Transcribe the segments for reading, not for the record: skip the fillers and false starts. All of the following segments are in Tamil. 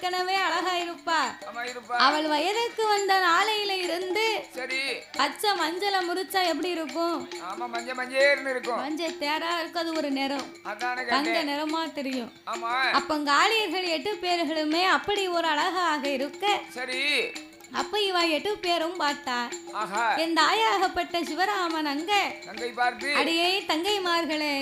ஏற்கனவே அழகா இருப்பா. அவள் வயதுக்கு வந்த நாளையில இருந்து சரி பச்சை மஞ்சளை முறிச்சா எப்படி இருக்கும்? ஆமா மஞ்ச மஞ்சேர்னு இருக்கும். மஞ்சள் தேரா இருக்காது, ஒரு நிறம் தங்க நிறமா தெரியும். ஆமா அப்ப காளியர்கள் 8 பேர்களுமே அப்படி ஒரு அழகாக இருக்க சரி அப்ப இவ 8 பேரும் பார்த்தா. ஆஹா என் தாயாகப்பட்ட சிவராமன் அங்க தங்கை பார்த்து அடியே தங்கைமார்களே,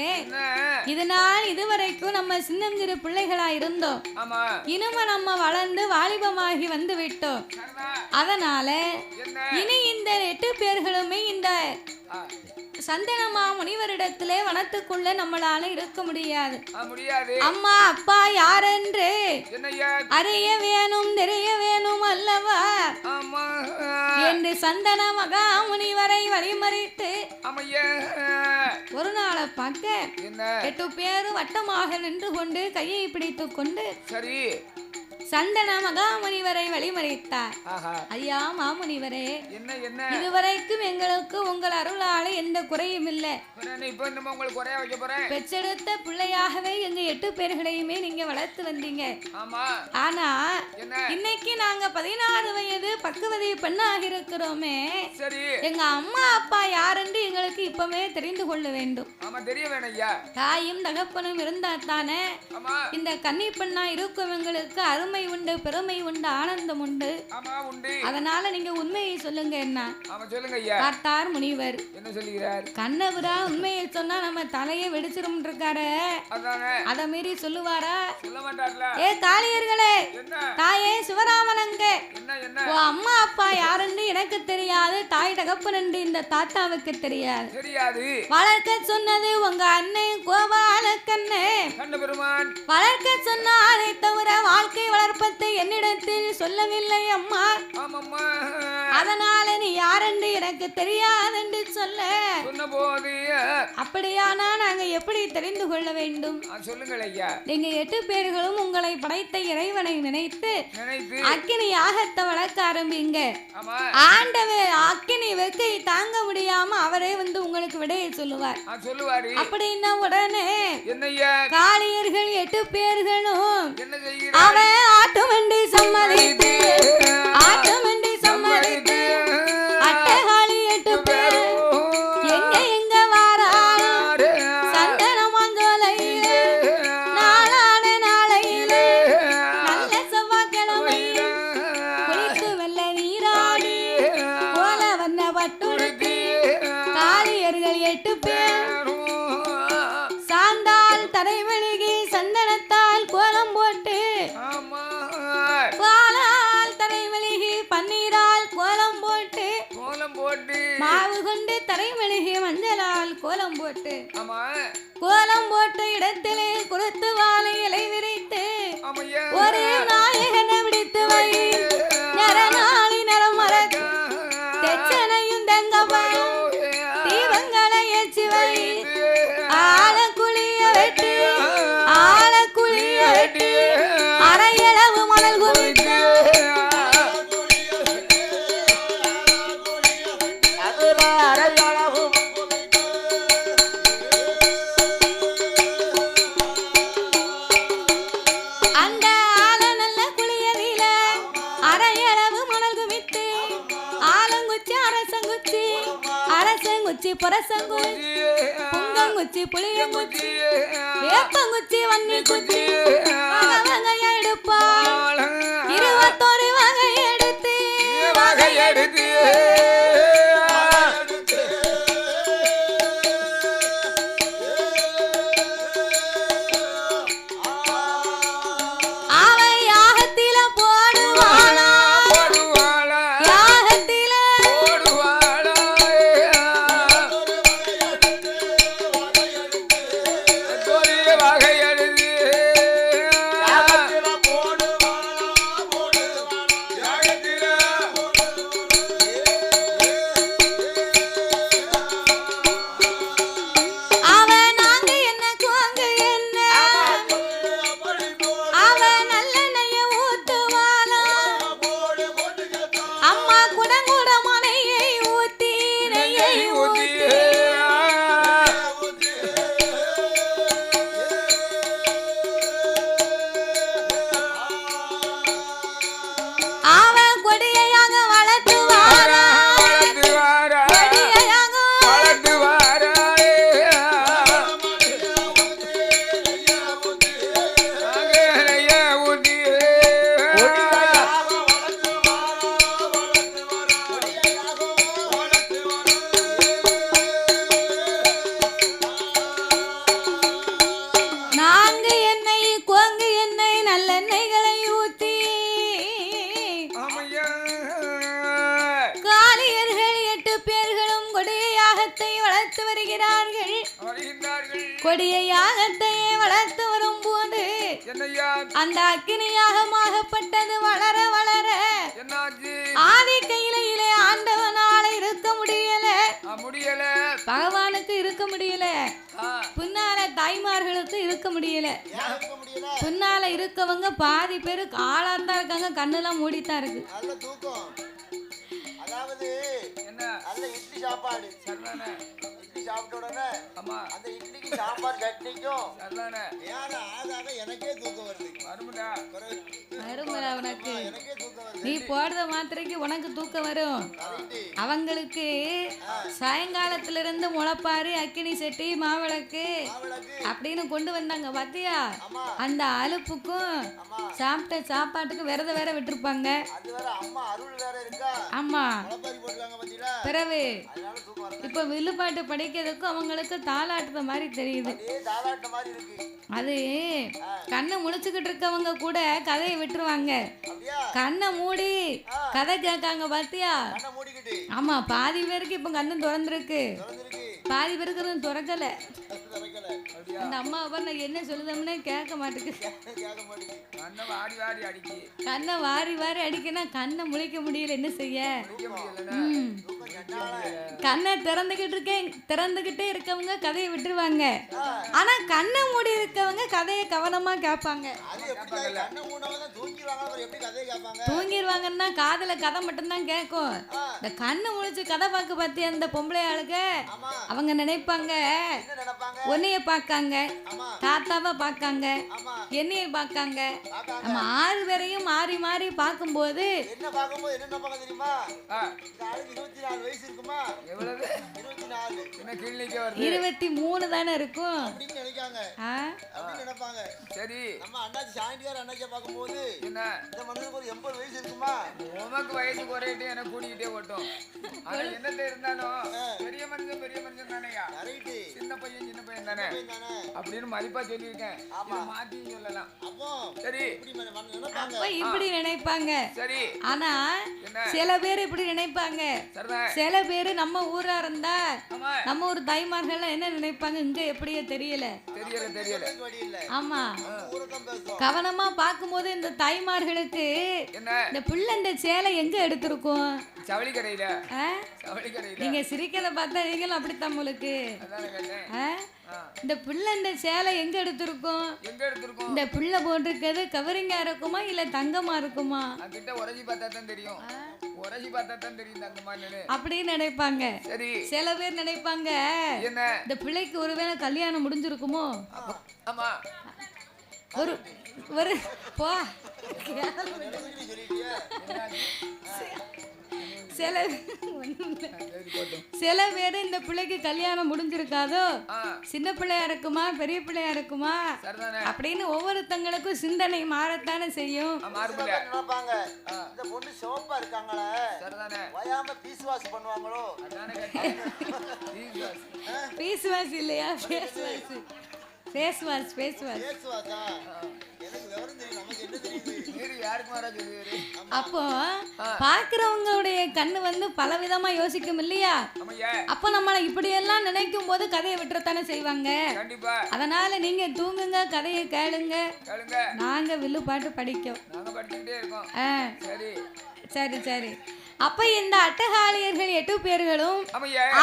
இதனால் இதுவரைக்கும் நம்ம சின்னஞ்சிறு பிள்ளைகளா இருந்தோம். ஆமா இனிமே நம்ம வளர்ந்து வாலிபமாகி வந்து விட்டோம். அதனால இனி இந்த 8 பேர்களுமே இந்த சந்தனமா முனிவரிடத்திலே வனத்துக்குள்ள நம்மளால இருக்க முடியாது. அம்மா அப்பா யாரென்று அறிய வேணும் தெரிய வேணும் அல்லவா என்று சந்தன மகா முனிவரை வழிமறித்து ஒரு நாளை பார்க்க 8 பேரும் வட்டமாக நின்று கொண்டு கையை பிடித்து கொண்டு சரி சந்தன மகாமுனிவரை வழிமறித்தார். ஐயா மாமுனிவரே, இதுவரைக்கும் எங்களுக்கு உங்கள் அருளால எந்த குறையும் இல்லை. பெற்றெடுத்த பிள்ளையாகவே எங்க 8 பேர்களையுமே நீங்க வளர்த்து வந்தீங்க. ஆனா இன்னைக்கு நாங்க 16 வயது பக்குவதை பெண்ணாக இருக்கிறோமே, எங்க அம்மா அப்பா யாரென்று எங்களுக்கு இப்பவே தெரிந்து கொள்ள வேண்டும். தாயும் தகப்பனும் இருந்தா தானே இந்த கன்னி பெண்ணா இருக்கும் எங்களுக்கு அருமை உண்டு, பெருமை உண்டு, ஆனந்தம் உண்டு. அதனால நீங்க உண்மையை சொல்லுங்க. என்ன பார்த்தார் முனிவர். என்ன சொல்லுகிறார்? கண்ணபுரா உண்மையை சொன்னா நம்ம தலையை வெடிச்சிரும் இருக்காரு. அத மீறி சொல்லுவாரா? சொல்ல மாட்டார்ல. ஏ காளியர்களே, தாயே சிவராமனங்க, அம்மா அப்பா யாருன்னு எனக்கு தெரியாது, தாய் தகப்பன் என்று இந்த தாத்தாவுக்கு தெரியாது. வளர்க்க சொன்னது உங்க அண்ணன் கோபாலக்கண்ணே. வளர்க்க சொன்ன அதை தவிர வாழ்க்கை வளர்ப்பத்தை என்னிடத்தில் சொல்லவில்லை அம்மா. அதனால நீ யாரென்று எனக்கு தெரியாதென்று சொல்ல அப்படியானா நாங்க எப்படி தெரிந்து கொள்ள வேண்டும்? சொல்லுங்கள் ஐயா. நீங்க 8 பேர்களும் உங்களை படைத்த இறைவனை நினைத்து அக்கினி யாகத்தை வளர்க்க ஆரம்பிங்க. ஆண்டவே அக்கினி வெக்கை தாங்க முடியாம அவரே வந்து உங்களுக்கு விடையை சொல்லுவார். அப்படின்னா உடனே காளியர்கள் 8 பேர்களும் அவன் ஆட்டுமண்டி சம்மதித்து ஆட்டுமண்டி சம்மதித்து அட்டகாளி 8 பேர் எங்க எங்க வாராளோ சந்தன மங்கலையிலே நாளான நாளையிலே நல்ல செவ்வாய்க்கிழமையிலே குளித்து வெள்ள நீராடி போல வந்த பட்டுடுத்தி காளியர்கள் 8 பேர் சாந்தால் தரைவெளிகி சந்தனத்தால் கோலம் போட்டு பன்னீரால் கோலம் போட்டு மாவு கொண்டு தரைமெழுகி மஞ்சளால் கோலம் போட்டு இடத்திலே குருத்து வாழை இலை விரித்து ஒரு நாயகனை விடுத்து வை நரநாளி நரம் மறக்கு தெச்சனையும் தங்கப்பையும் தீபங்களை ஏற்றி வை ஆழக்குழிய வெட்டி அரையளவு மணல் குவித்து புரசங்குச்சி புங்கங்குச்சி புளியங்குச்சி வேப்பங்குச்சி வன்னி குச்சி வகை எடுப்பா 21 வகை எடுத்து கொடிய யாகத்தையே வளர்த்து வரும்போது அந்த அக்கினி யாகமாகப்பட்டது வளர வளர ஆதி கையிலே ஆண்டவனால இருக்க முடியல பகவானுக்கு இருக்க முடியல பின்னால தாய்மார்களுக்கு இருக்க முடியல பின்னால இருக்கவங்க பாதி பேரு ஆளாத்தான் இருக்காங்க கண்ணெல்லாம் மூடித்தான் இருக்கு அதாவது நல்ல இட்லி சாப்பாடு இட்லி சாப்பிட்ட உடனே அந்த இட்லிக்கு சாம்பார் சட்னிக்கும் எனக்கே தூக்கம் வருது உனக்கு நீ போடுற மாத்திரைக்கு உனக்கு தூக்கம் வரும் அவங்களுக்கு சாயங்காலத்துல இருந்து முளைப்பாரு அக்கினி செட்டி மாவிளக்கு அப்படின்னு கொண்டு வந்தாங்க பாத்தியா அந்த அலுப்புக்கும் சாப்பிட்ட சாப்பாட்டுக்கும் விரத வேற விட்டுருப்பாங்க ஆமா பிறகு இப்ப வில்லுப்பாட்டு படிக்கிறதுக்கும் அவங்களுக்கு தாளாட்டுற மாதிரி தெரியுது அது கண்ணை முழிச்சுக்கிட்டு இருக்கவங்க கூட கதையை விட்டுருவாங்க கண்ணை மூடி கதை கேட்காங்க பாத்தியா ஆமா பாதி பேருக்கு இப்ப கண்ணு திறந்துருக்கு பாதி பேருக்கு திறக்கல அந்த அம்மா அப்பா நான் என்ன சொல்லுதோம்னே கேட்க மாட்டேங்குது கண்ணை வாரி வாரி அடிக்கனா கண்ணை முழிக்க முடியல என்ன செய்ய கண்ணை திறந்துகிட்டே இருக்கவங்க கதையை விட்டுருவாங்க ஆனா கண்ணை மூடி இருக்கவங்க கதையை கவனமா கேட்பாங்க தூங்கிடுவாங்கன்னா காதுல கதை மட்டும்தான் கேட்கும் இந்த கண்ணை முழிச்சு கதை பார்க்க பத்தி அந்த பொம்பளை ஆளுங்க அவங்க நினைப்பாங்க உன்னைய பார்க்காங்க தாத்தாவை பார்க்காங்க என்னைய பார்க்காங்க நம்ம 6 பேரையும் மாறி மாறி பார்க்கும்போது 23 தானே இருக்கும் சரி நம்ம அண்ணாச்சி சாயங்காலம் அண்ணாச்சியை பார்க்கும்போது என்ன இந்த மனுஷனுக்கு ஒரு 80 வயசு இருக்குமா உமக்கு வயசு குறையிட்டு எனக்கு கூட்டிக்கிட்டே ஓட்டும் ஆனா என்னத்த இருந்தாலும் பெரிய மனுஷன் தானேயா சின்ன பையன் தானே அப்படின்னு மதிப்பா சொல்லியிருக்கேன் மாத்தி சொல்லலாம் சரி இப்படி நினைப்பாங்க சரி ஆனா சில பேர் இப்படி நினைப்பாங்க சில பேரு நம்ம ஊரா இருந்தா நம்ம ஒரு தாய்மார்கள் என்ன நினைப்பாங்க இங்க எப்படியே தெரியல ஆமா கவனமா பார்க்கும்போது இந்த தாய்மார்களுக்கு இந்த பிள்ளை இந்த சேலை எங்க எடுத்திருக்கும் ஜவுளி கடையில நீங்க சிரிக்கிறத பார்த்தா நீங்களும் அப்படித்தான் உங்களுக்கு இந்த பிள்ளை இந்த சேலை எங்க எடுத்திருக்கும் இந்த பிள்ளை போட்டிருக்கிறது கவரிங்கா இருக்குமா இல்ல தங்கமா இருக்குமா உரசி பார்த்தா தான் தெரியும் அப்படின்னு நினைப்பாங்க சில பேர் நினைப்பாங்க இந்த பிள்ளைக்கு ஒருவேளை கல்யாணம் முடிஞ்சிருக்குமோ ஒரு ஒரு போ சில பேர் இந்த பிள்ளைக்கு கல்யாணம் முடிஞ்சிருக்காதோ சின்ன பிள்ளையா இருக்குமா பெரிய பிள்ளையா இருக்குமா அப்படின்னு ஒவ்வொருத்தங்களுக்கும் சிந்தனை மாறத்தானே செய்யும் இந்த பொண்ணு சிவப்பா இருக்காங்களே வயாம பீஸ்வாஸ் பண்ணுவாங்களோ பீஸ்வாஸ் இல்லையா ஃபேஸ் வாஷ் அப்போ பாக்குறவங்களுடைய கண்ணு வந்து பல விதமா யோசிக்கும் இல்லையா அப்போ நம்மள இப்படி எல்லாம் நினைக்கும் போது கதையை விட்டுறத்தானே செய்வாங்க அதனால நீங்க தூங்குங்க கதையை கேளுங்க நாங்க வில்லு பாட்டு படிக்கோம் சரி சரி அப்ப இந்த அட்டகாளியர்கள் 8 பேர்களும்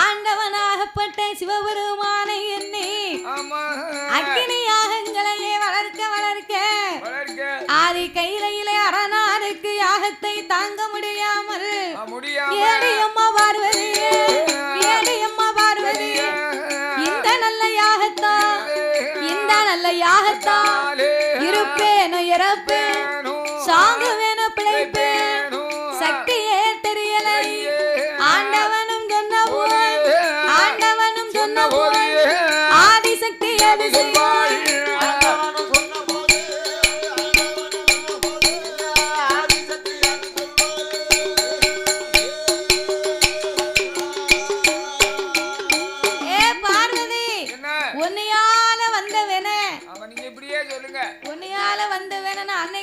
ஆண்டவனாகப்பட்ட சிவபெருமானை எண்ணி அக்கினி யாகங்களையே வளர்க்க ஆதி கையிலே அரணாருக்கு யாகத்தை தாங்க முடியாமல் ஏடியம்மா பார்வதி இந்த நல்ல யாகத்தால் இருப்பேனோ இறப்பேன் சாகுவேனோ பிழைப்பேன் சக்தியே தெரியலை ஆண்டவனும் சொன்ன போய் ஆதிசக்தி அதிசயாள் உன்னையால வந்தவன அன்னை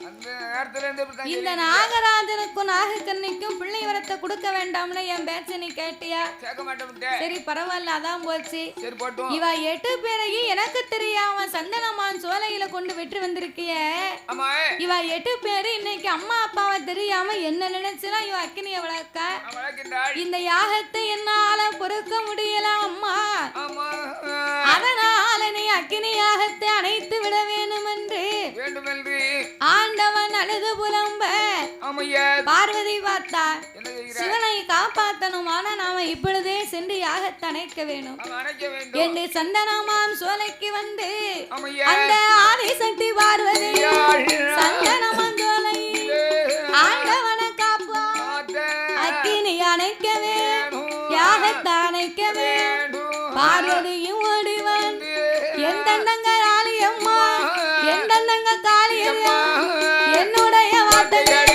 அந்த நேரத்துல இருந்து இந்த நாகராஜனுக்கும் நாகக்கண்ணிக்கும் பிள்ளை வரத்தை கொடுக்க வேண்டாம்னு என் பேச்ச நீ கேட்டியா? கேட்க மாட்டேன். சரி பரவாயில்ல, அதான் போச்சு. சரி போட்டும். இவ 8 பேரையும் எனக்கு தெரியாம சந்தனமான் சோலையில கொண்டு விட்டு வந்திருக்கிய. ஆமா. இவ 8 பேரு இன்னைக்கு அம்மா அப்பாவை தெரியாம என்ன நினைச்சுனா இவ அக்கினிய வளர்க்க. இந்த யாகத்தை என்னால பொறுக்க முடியல அம்மா. அதனால நீ அக்கினி யாகத்தை அணைத்து விட வேண்டும் என்று ஆண்டவன் அழுது புலம்ப பார்வதி பார்த்தா சிவனை காப்பாற்றணுமான நாம இப்பொழுதே சென்று யாகத்தை அணைக்க வேணும் என்று சந்தனமாம் சோலைக்கு வந்து அந்த ஆதிசக்தி பார்வதி சந்தனமாம் சோலை ஆண்டவனை காப்பா அக்கினி அணைக்க வேணும், யாகத்தை அணைக்க வேணும். பார்வதியும் ஓடி வந்து எந்தெந்தங்க காளியம்மா, எந்தெந்தங்க காளியம்மா என்னுடைய வார்த்தைகள்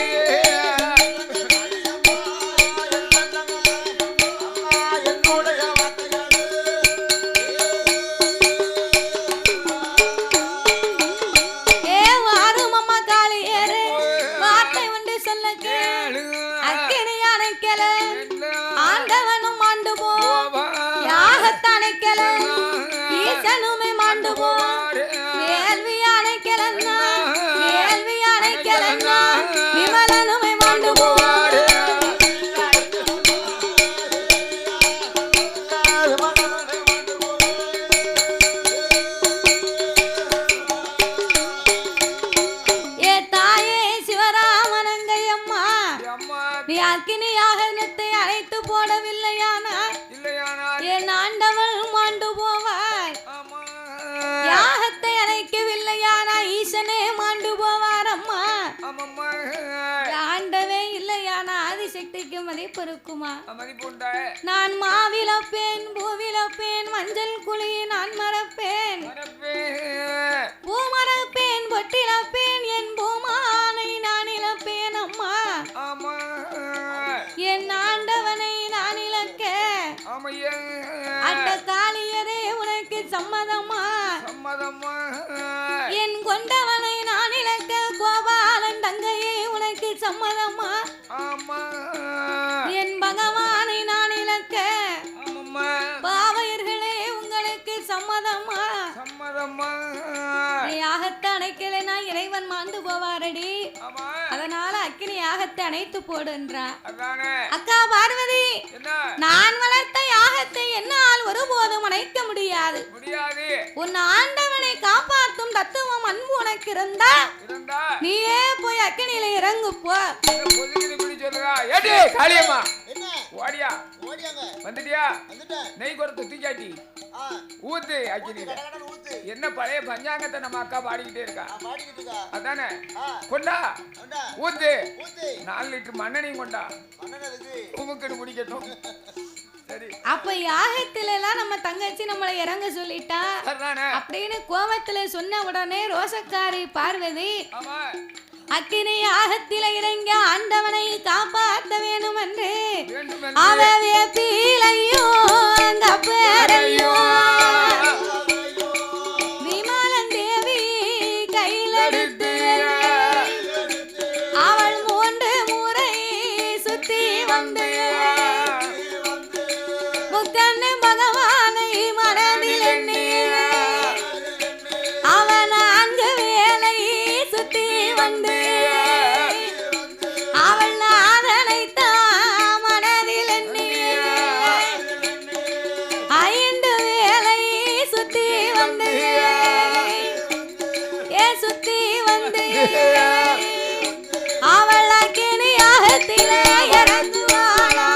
நான் மாவிலப்பேன் பூவிலப்பேன் மஞ்சள் குழி நான் மறப்பேன் பூ மறப்பேன் பொட்டிலப்பேன் என் பூமானை நான் இழப்பேன் அம்மா. என் ஆண்டவனை நான் இழக்க அட்ட காளியரே உனக்கு சம்மதமா? என் கொண்டவனை நான் இழக்க கோபாலன் தங்கையே உனக்கு சம்மதமா? என் பகவானை நான் இழக்க பாவையர்களே உங்களுக்கு சம்மதமா? யாகத்தை அணைக்கலைனா இறைவன் மாண்டு போவாரடி. அதனால அக்கினி யாகத்தை அணைத்து போடுன்றா. அக்கா பார்வதி, நான் வளர்த்த யாகத்தை என்னால் ஒருபோதும் அணைக்க முடியாது. உன் ஆண்டவனை காப்பாற்றும் தத்துவம் அன்பு உனக்கு இருந்தா நீயே போய் அக்கினியில இறங்கு போ. காளியம்மா ஓடியா வந்துட்டியா? நெய் குறத்து தூக்காட்டி ஊத்து அக்கினியில. என்ன பழைய பஞ்சாங்கத்தை நம்ம அக்கா பாடிக்கிட்டே இருக்கா? அதானே கொண்டா ஊத்து. 4 லிட்டர் மண்ணெண்ணையும் கொண்டா உமுக்குன்னு முடிக்கட்டும். சரி. அப்ப யாகத்துல எல்லாம் நம்ம தங்கச்சி நம்மளை இறங்க சொல்லிட்டா அப்படின்னு கோவத்துல சொன்ன உடனே ரோசக்காரி பார்வதி அக்கினி யாகத்தில இறங்க ஆண்டவனை காப்பாற்ற வேணும் என்று அவவே பீலையோ அந்த பேரையோ விமலன் தேவி கையிலெடுத்து அவள் 3 முறை சுத்தி வந்து முக்கண்ணு பகவானை மனதில் எண்ணி அவன் 4 வேளை சுத்தி வந்து அவள் நாதனை தான் மனதில் எண்ணி 5 வேளை சுத்தி வந்து சுத்தி வந்து அவள் அக்கினி யாகத்திலே இறங்குவாளா.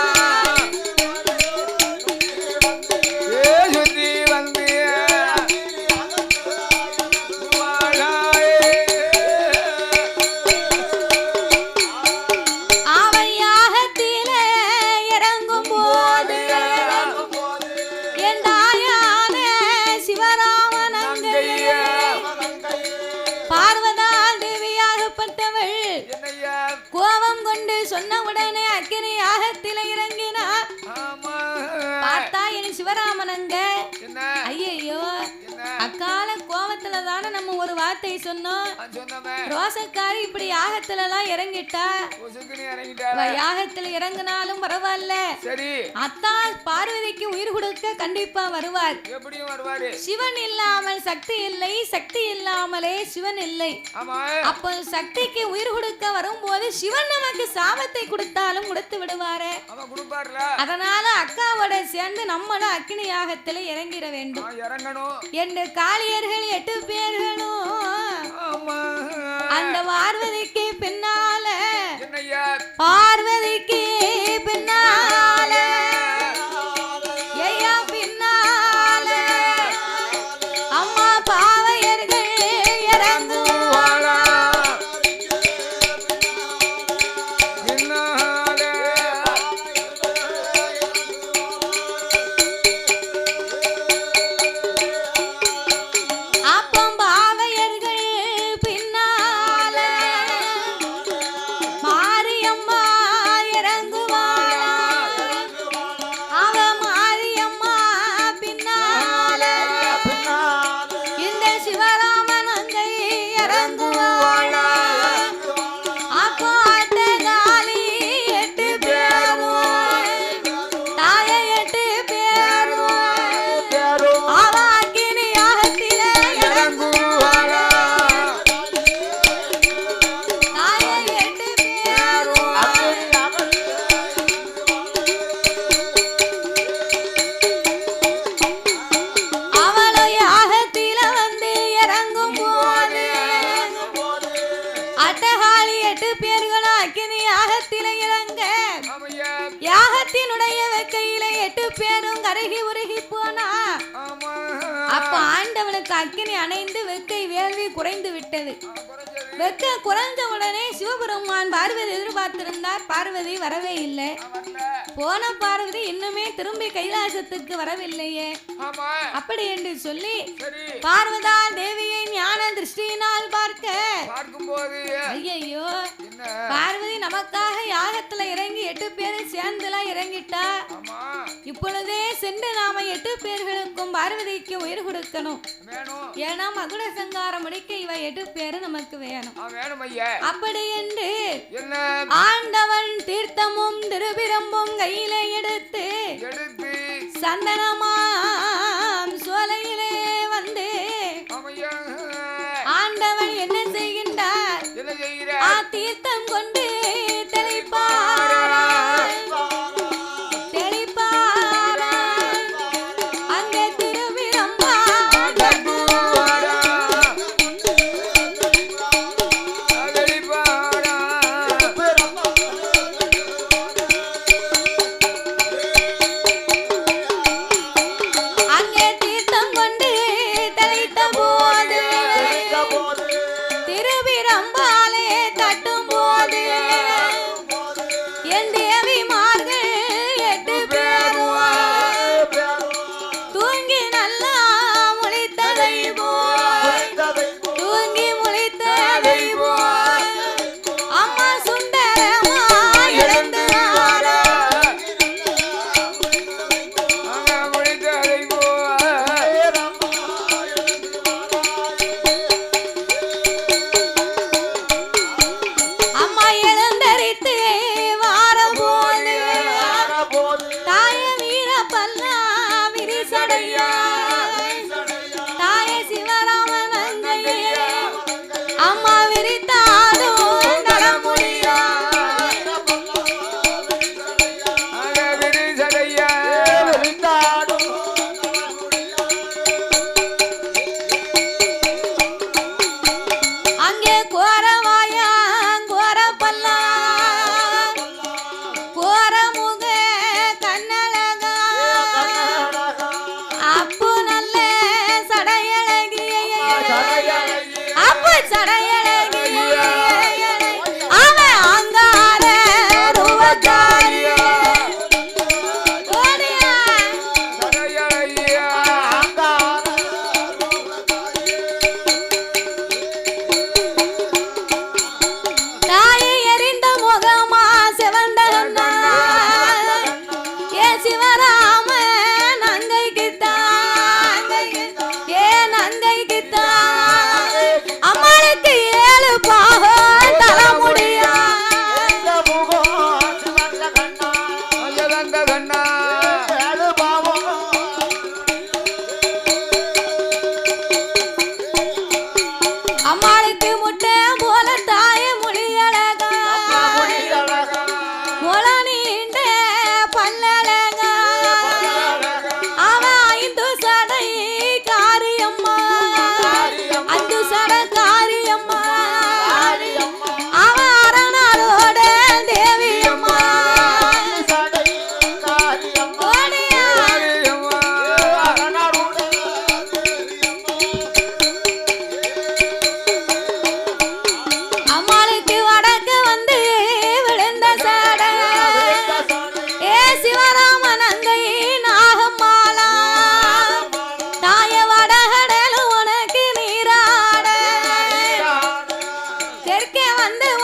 கோபம் கொண்டு சொன்ன உடனே அக்கினி யாகத்தில இறங்கினார். பார்த்தா என் சிவராமனங்க ஐயோ அக்கால கோபத்துலதான் தானே நம்ம ஒரு வார்த்தை சொன்னோம். ரோசக்காரி இப்படி யாகத்துல எல்லாம் இறங்கிட்டா, யாகத்துல இறங்கினாலும் பரவாயில்ல, அத்தா பார்வதிக்கு உயிர் கொடுக்க கண்டிப்பா வருவார். சிவன் இல்லாமல் சக்தி இல்லை, சக்தி இல்லாமலே சிவன் இல்லை. அப்ப சக்திக்கு உயிர் கொடுக்க வரும்போது சிவன் நமக்கு சாபத்தை கொடுத்தாலும் கொடுத்து விடுவாரு. அதனால அக்காவோட சேர்ந்து நம்மளும் அக்கினி யாகத்துல இறங்கிட வேண்டும் என்று காளியர்கள் 8 பேர்களும் அந்த பார்வதிக்கு பின்னால, பார்வதிக்கு பின்னால, ஐயா பின்னால அம்மா பாவையர்கள் இறங்குவாளா. யாகத்தினுடைய வெக்கையில 8 பேரும் கருகி உருகி போனா, அப்ப ஆண்டவனுக்கு அக்கினி அணைந்து வெக்கை வேள்வி குறைந்து விட்டது. வெக்க குறைஞ்ச உடனே சிவபெருமான் பார்வதி எதிர்பார்த்திருந்தார். பார்வதி வரவே இல்லை. போன பார்வதி இன்னுமே திரும்பி கைலாசத்துக்கு வரவில்லையே. அப்படி என்று சொல்லி பார்வதா தேவியை ஞான திருஷ்டியினால் பார்க்கும்போது ஐயோ, பார்வதி நமக்காக யாகத்துல இறங்கி 8 பேரும் சேர்ந்துலாம் இறங்கிட்டா. இப்பொழுதே சென்று நாம 8 பேர்களுக்கும் பார்வதிக்கு உயிர் கொடுக்கணும். ஏன்னா மகுட சங்காரம் முடிக்க இவ 8 பேரும் நமக்கு வேணும். அப்படி என்று ஆண்டவன் தீர்த்தமும் திருபிரம்பும் கையில எடுத்து சந்தனமாம் சோலையிலே வந்து ஆண்டவன் என்ன செய்கின்றார்? தீர்த்தம் கொண்டு தெளிப்பார். அங்கே திருவிரம்பா திருவிரம்பாலே தட்டும் போது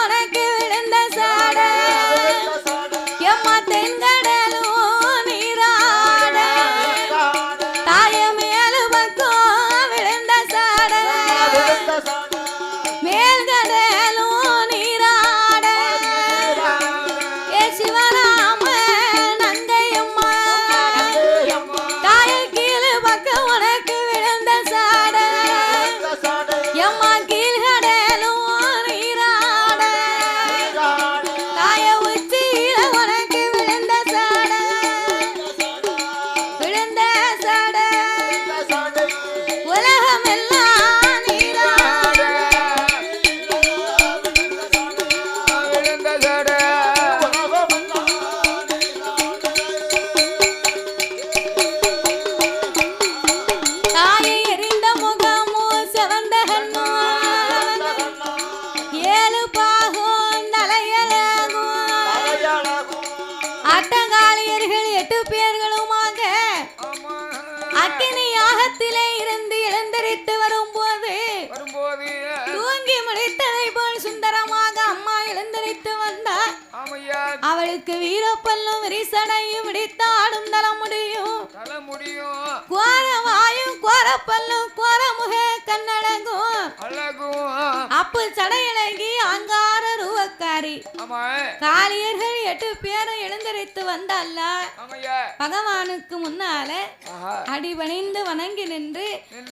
உனக்கு விழுந்த சாட எம்மா தென்கடலும் நீராட தாய மேலு பக்கம் விழுந்த சாட மேல்கடலும் நீராட ஏ சிவராம நங்கையம்மா தாய கீழ் பக்கம் உனக்கு விழுந்த சாட எம்மா கீழ்கடலும் நீராட தாய உச்சியில உனக்கு விழுந்த சாட விழுந்த சாட உலகமெல்லாம் நீராட விழுந்த சட தாயை எறிந்த முகமோ செவந்த கண்ணோ ஏழு பாகம் தலையழகும் அட்டகாளியர்கள் 8 பேர்களுமாக ஆமா அக்கினி யாகத்திலே இருந்து எழுந்தரித்து வரும்போது வரும்போது தூங்கி முடித்ததை போல் சுந்தரமாக அம்மா எழுந்தரித்து வந்தார். ஆமையா அவளுக்கு வீரப்பல்லும் விரிசடையும் விடித்தாடும் தல முடியும் தல முடியும் கோர வாயும் கோரப்பல்லும் கோரமுக கண்ணழகும் அழகும் அப்பு சடையழகி அங்கார ரூவக்காரி ஆமா காளியர்கள் 8 பேரும் எழுந்தரித்து வந்தல்ல ஆமையா பகவானுக்கு முன்னால ஆஹா அடிபணிந்து வணங்கி நின்று